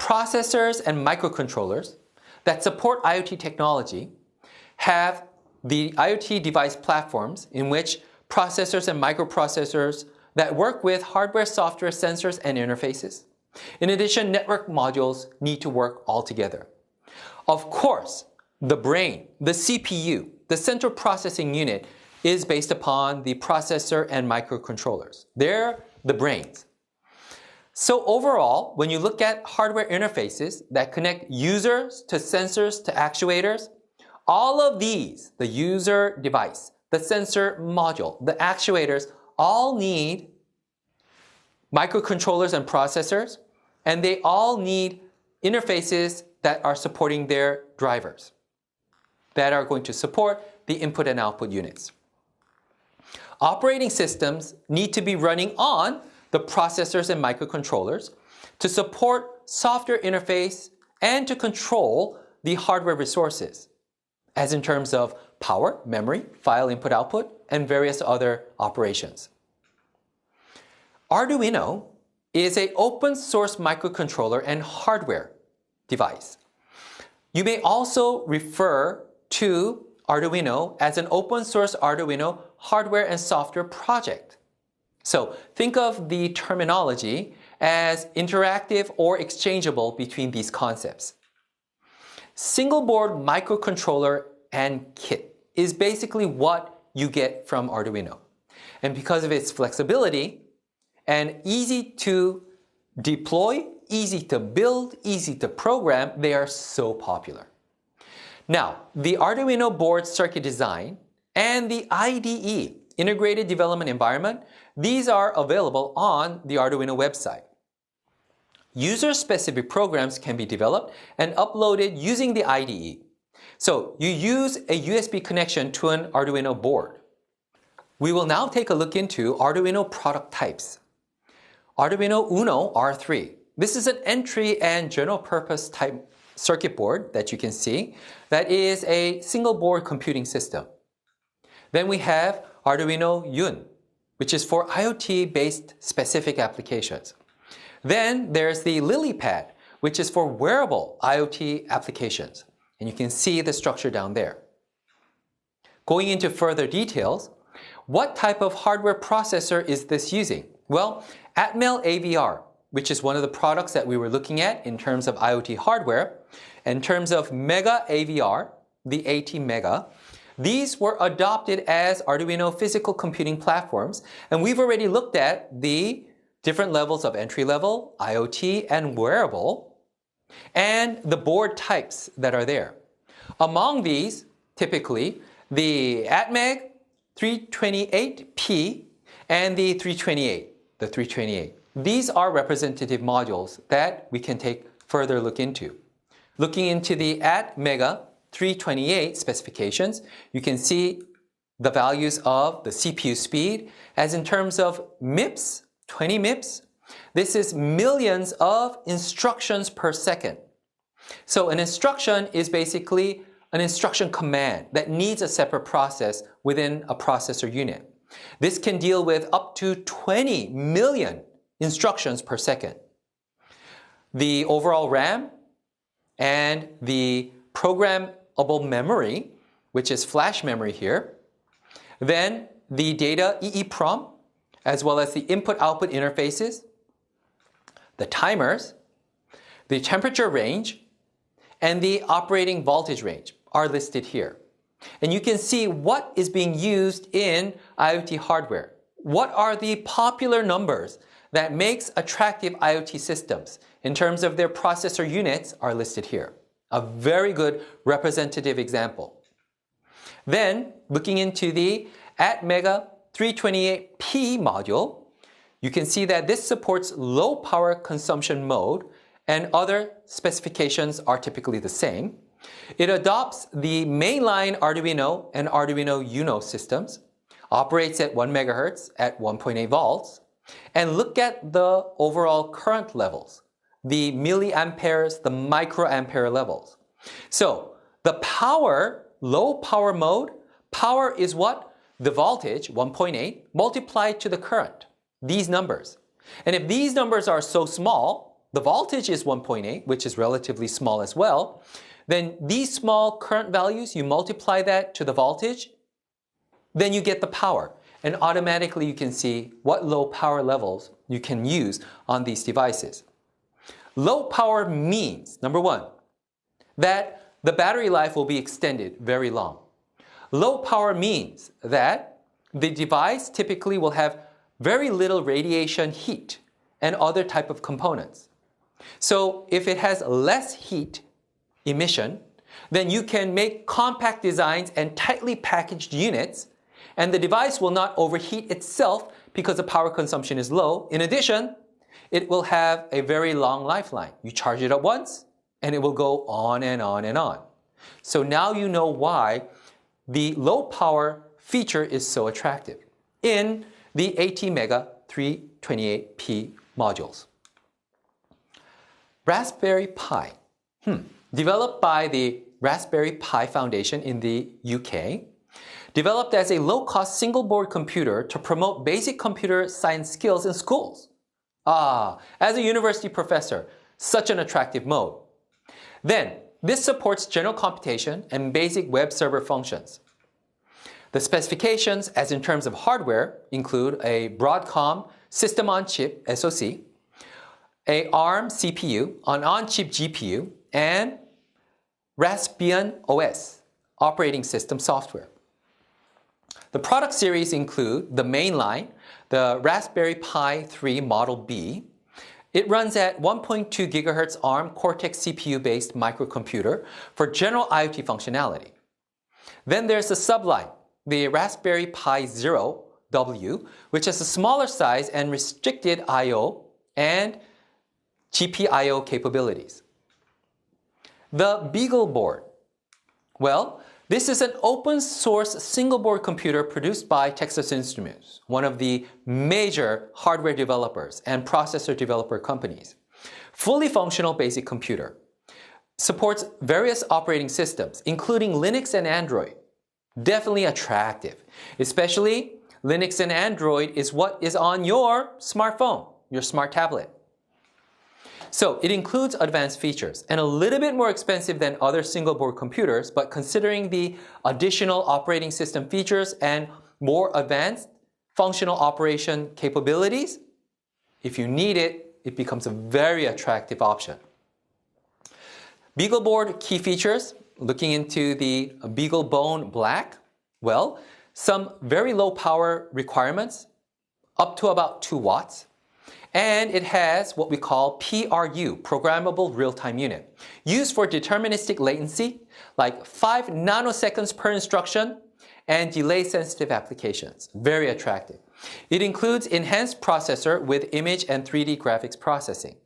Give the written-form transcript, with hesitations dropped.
processors and microcontrollers that support IoT technology have the IoT device platforms in which processors and microprocessors that work with hardware, software, sensors, and interfaces. In addition, network modules need to work all together. Of course, the brain, the CPU, the central processing unit is based upon the processor and microcontrollers. They're the brains. So overall, when you look at hardware interfaces that connect users to sensors to actuators, all of these, the user device, the sensor module, the actuators, all need microcontrollers and processors, and they all need interfaces that are supporting their drivers, that are going to support the input and output units. Operating systems need to be running on the processors and microcontrollers to support software interface and to control the hardware resources, as in terms of power, memory, file input-output, and various other operations. Arduino is an open source microcontroller and hardware device. You may also refer to Arduino as an open source Arduino hardware and software project. So think of the terminology as interactive or exchangeable between these concepts. Single board microcontroller and kit is basically what you get from Arduino. And because of its flexibility and easy to deploy, easy to build, easy to program, they are so popular. Now, the Arduino board circuit design and the IDE, Integrated Development Environment, these are available on the Arduino website. User-specific programs can be developed and uploaded using the IDE. So you use a USB connection to an Arduino board. We will now take a look into Arduino product types. Arduino Uno R3. This is an entry and general purpose type circuit board that you can see that is a single board computing system. Then we have Arduino Yun, which is for IoT-based specific applications. Then there's the LilyPad, which is for wearable IoT applications. And you can see the structure down there. Going into further details, what type of hardware processor is this using? Well, Atmel AVR, which is one of the products that we were looking at in terms of IoT hardware. In terms of Mega AVR, the AT Mega, these were adopted as Arduino physical computing platforms, and we've already looked at the different levels of entry-level, IoT, and wearable, and the board types that are there. Among these, typically, the ATmeg 328P and the 328. These are representative modules that we can take further look into. Looking into the ATmega 328 specifications, you can see the values of the CPU speed as in terms of MIPS, 20 MIPS. This is millions of instructions per second. So an instruction is basically an instruction command that needs a separate process within a processor unit. This can deal with up to 20 million instructions per second. The overall RAM and the programmable memory, which is flash memory here. Then the data EEPROM, as well as the input-output interfaces, the timers, the temperature range, and the operating voltage range are listed here. And you can see what is being used in IoT hardware. What are the popular numbers that makes attractive IoT systems in terms of their processor units are listed here. A very good representative example. Then, looking into the ATmega 328P module, you can see that this supports low power consumption mode and other specifications are typically the same. It adopts the mainline Arduino and Arduino Uno systems, operates at 1 MHz at 1.8 volts, and look at the overall current levels, the milliamperes, the microampere levels. So the power, low power mode, power is what? The voltage, 1.8, multiplied to the current, these numbers. And if these numbers are so small, the voltage is 1.8, which is relatively small as well, then these small current values, you multiply that to the voltage, then you get the power. And automatically you can see what low power levels you can use on these devices. Low power means, number one, that the battery life will be extended very long. Low power means that the device typically will have very little radiation heat and other type of components. So if it has less heat emission, then you can make compact designs and tightly packaged units, and the device will not overheat itself because the power consumption is low. In addition, it will have a very long lifeline. You charge it up once, and it will go on and on and on. So now you know why the low power feature is so attractive in the ATmega 328P modules. Raspberry Pi. Developed by the Raspberry Pi Foundation in the UK. Developed as a low-cost single-board computer to promote basic computer science skills in schools. As a university professor, such an attractive mode. Then, this supports general computation and basic web server functions. The specifications, as in terms of hardware, include a Broadcom System-on-Chip SoC, a ARM CPU, an on-chip GPU, and Raspbian OS, operating system software. The product series include the mainline, the Raspberry Pi 3 Model B. It runs at 1.2 GHz ARM Cortex CPU-based microcomputer for general IoT functionality. Then there's the subline, the Raspberry Pi Zero W, which has a smaller size and restricted I/O and GPIO capabilities. The Beagle board. Well, this is an open source single board computer produced by Texas Instruments, one of the major hardware developers and processor developer companies. Fully functional basic computer. Supports various operating systems, including Linux and Android. Definitely attractive. Especially Linux and Android is what is on your smartphone, your smart tablet. So it includes advanced features and a little bit more expensive than other single board computers, but considering the additional operating system features and more advanced functional operation capabilities, if you need it, it becomes a very attractive option. BeagleBoard key features, looking into the BeagleBone Black, well, some very low power requirements, up to about 2 watts. And it has what we call PRU, Programmable Real-Time Unit, used for deterministic latency, like 5 nanoseconds per instruction, and delay-sensitive applications. Very attractive. It includes enhanced processor with image and 3D graphics processing.